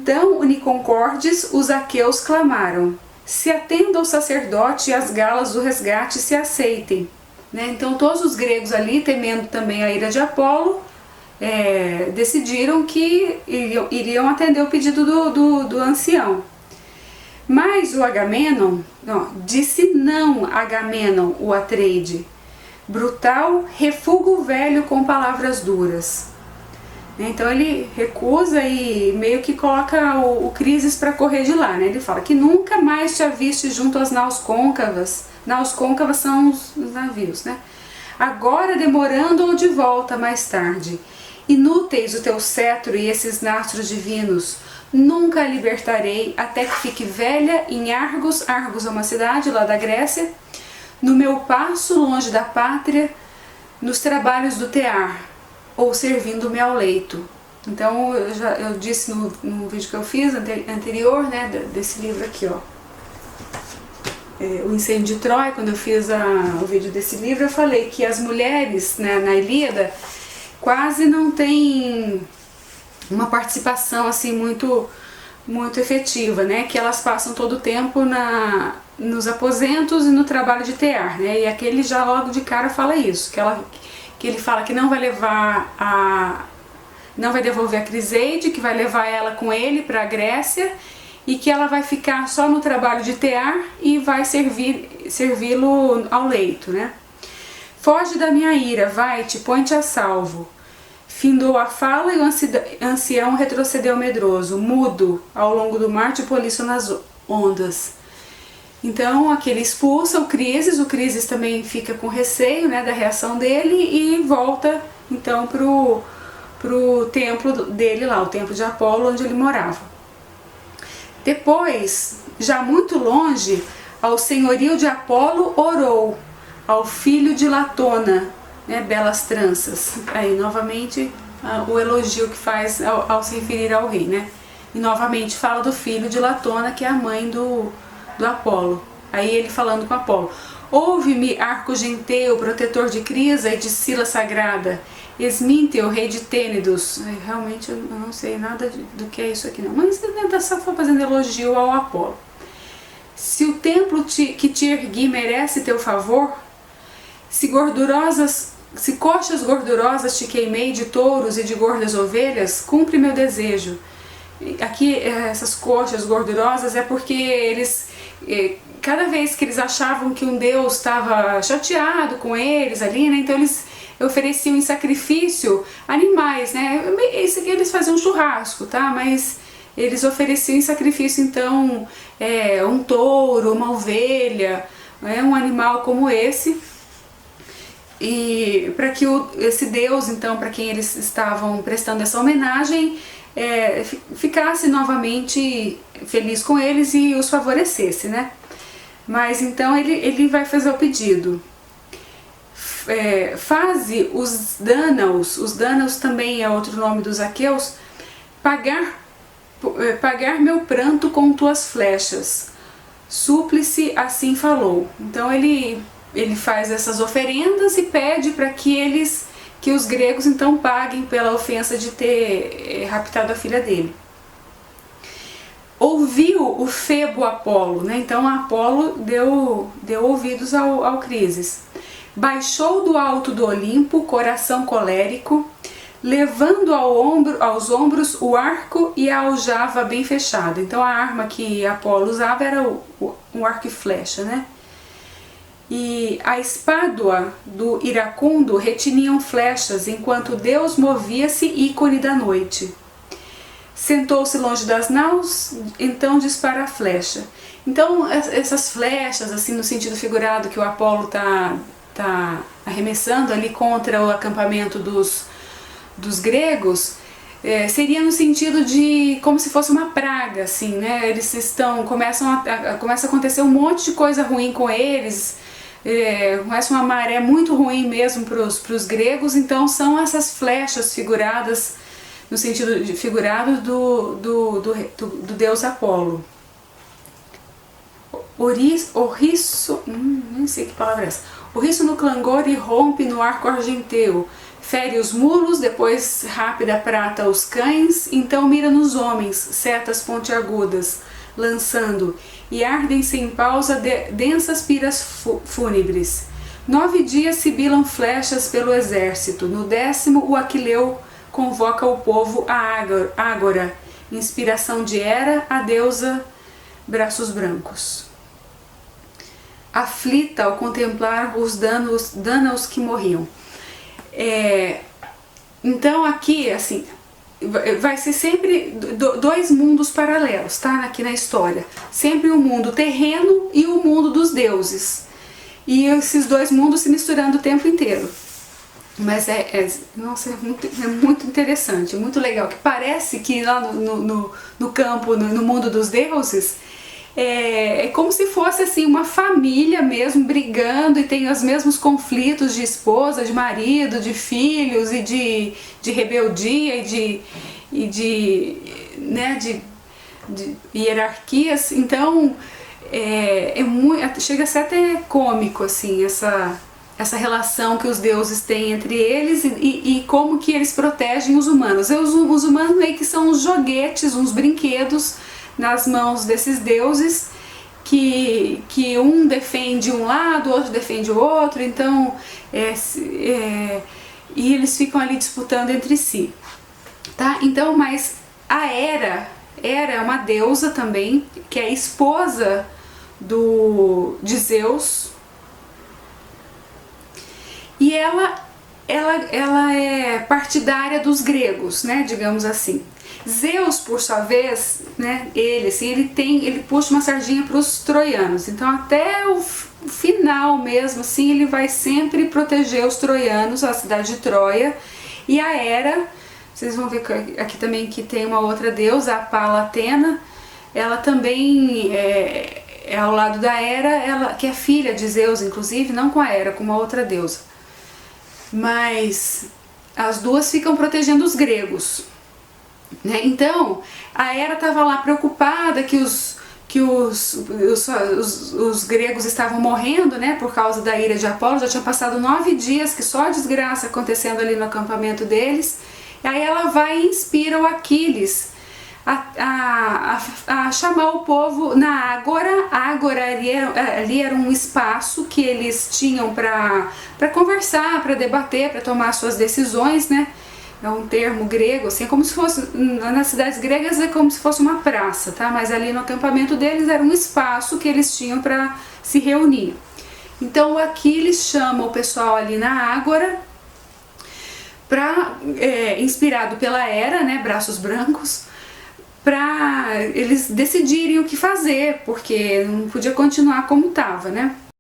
Então, uniconcordes, os aqueus clamaram: se atenda ao sacerdote e as galas do resgate se aceitem. Né? Então todos os gregos ali, temendo também a ira de Apolo, decidiram que iriam atender o pedido do ancião. Mas o Agamenon, disse não Agamenon, o Atreide. Brutal, refuga o velho com palavras duras. Então ele recusa e meio que coloca o Crises para correr de lá. Né? Ele fala que nunca mais te aviste junto às naus côncavas. Naus côncavas são os navios, né? Agora demorando ou de volta mais tarde. Inúteis o teu cetro e esses nastros divinos. Nunca a libertarei até que fique velha em Argos. Argos é uma cidade lá da Grécia. No meu passo longe da pátria, nos trabalhos do tear, ou servindo-me ao leito. Então eu disse no vídeo que eu fiz anterior, né, desse livro aqui, ó, o Incêndio de Troia, quando eu fiz o vídeo desse livro, eu falei que as mulheres, né, na Ilíada quase não tem uma participação assim muito efetiva, né, que elas passam todo o tempo nos aposentos e no trabalho de tear, né, e aquele já logo de cara fala isso, que ele fala que não vai não vai devolver a Criseide, que vai levar ela com ele para a Grécia e que ela vai ficar só no trabalho de tear e vai servi-lo ao leito, né? Foge da minha ira, vai-te, põe-te a salvo. Findou a fala e o ancião retrocedeu medroso, mudo, ao longo do mar de poliço nas ondas. Então aqui ele expulsa o Crises também fica com receio, né, da reação dele e volta então pro templo dele lá, o templo de Apolo, onde ele morava. Depois, já muito longe, ao senhorio de Apolo orou, ao filho de Latona, né, belas tranças. Aí novamente o elogio que faz ao se referir ao rei, né? E novamente fala do filho de Latona, que é a mãe do Apolo. Aí ele falando com Apolo: ouve-me, Arco Genteu, protetor de Crisa e de Sila Sagrada, Esminteu, rei de Tênedos. Realmente eu não sei nada do que é isso aqui não, mas ainda só foi fazendo elogio ao Apolo. Se o templo que te ergui merece teu favor, se coxas gordurosas te queimei de touros e de gordas ovelhas, cumpre meu desejo. Aqui essas coxas gordurosas é porque eles, cada vez que eles achavam que um deus estava chateado com eles ali, né, então eles ofereciam em sacrifício animais, né, isso aqui eles faziam um churrasco, tá, mas eles ofereciam em sacrifício então um touro, uma ovelha, um animal como esse, e para que esse deus, então, para quem eles estavam prestando essa homenagem, ficasse novamente feliz com eles e os favorecesse, né? Mas então ele vai fazer o pedido. Faze os Dânaos também é outro nome dos aqueus, pagar meu pranto com tuas flechas. Súplice assim falou. Então ele faz essas oferendas e pede para que os gregos então paguem pela ofensa de ter raptado a filha dele. Ouviu o Febo Apolo, né? Então Apolo deu ouvidos ao Crises. Baixou do alto do Olimpo, coração colérico, levando aos ombros o arco e a aljava bem fechada. Então a arma que Apolo usava era um arco e flecha, né? E a espádua do iracundo retiniam flechas, enquanto Deus movia-se ícone da noite. Sentou-se longe das naus, então dispara a flecha. Então essas flechas, assim no sentido figurado que o Apolo tá arremessando ali contra o acampamento dos gregos, seria no sentido de como se fosse uma praga, assim, né? Eles começa a acontecer um monte de coisa ruim com eles. Começa uma maré muito ruim mesmo para os gregos, então são essas flechas figuradas, no sentido figurado do deus Apolo. Orriço, nem sei que palavra é essa. Orriço no clangor e rompe no arco argenteu, fere os mulos, depois rápida prata os cães, então mira nos homens, setas pontiagudas, lançando, e ardem sem pausa densas piras fúnebres. 9 dias sibilam flechas pelo exército, no 10º o Aquileu convoca o povo a Ágora, inspiração de Hera, a deusa braços brancos. Aflita ao contemplar os danos que morriam. Então aqui, assim, vai ser sempre dois mundos paralelos, tá? Aqui na história. Sempre o mundo terreno e o mundo dos deuses. E esses dois mundos se misturando o tempo inteiro. Mas nossa, é muito interessante, muito legal. Que parece que lá no campo, no mundo dos deuses, é como se fosse assim uma família mesmo brigando e tem os mesmos conflitos de esposa, de marido, de filhos e de rebeldia e de hierarquias. Então chega a ser até cômico assim essa relação que os deuses têm entre eles e como que eles protegem os humanos. Os humanos meio que são uns joguetes, uns brinquedos nas mãos desses deuses que um defende um lado, o outro defende o outro, então e eles ficam ali disputando entre si, tá? Então, mas a Hera é uma deusa também, que é esposa de Zeus, e ela é partidária dos gregos, né, digamos assim. Zeus, por sua vez, né, ele puxa uma sardinha para os troianos. Então, até o final mesmo, assim, ele vai sempre proteger os troianos, a cidade de Troia. E a Hera, vocês vão ver aqui também que tem uma outra deusa, a Palatena. Ela também é ao lado da Hera, que é filha de Zeus, inclusive, não com a Hera, com uma outra deusa. Mas as duas ficam protegendo os gregos. Né? Então, a Hera estava lá preocupada que os gregos estavam morrendo, né, por causa da ira de Apolo. Já tinha passado 9 dias que só desgraça acontecendo ali no acampamento deles. E aí ela vai e inspira o Aquiles a chamar o povo na Ágora. A Ágora ali era um espaço que eles tinham para conversar, para debater, para tomar suas decisões, né? É um termo grego, assim, é como se fosse, nas cidades gregas é como se fosse uma praça, tá? Mas ali no acampamento deles era um espaço que eles tinham para se reunir. Então o Aquiles chama o pessoal ali na Ágora, inspirado pela Hera, né, braços brancos, para eles decidirem o que fazer, porque não podia continuar como estava, né?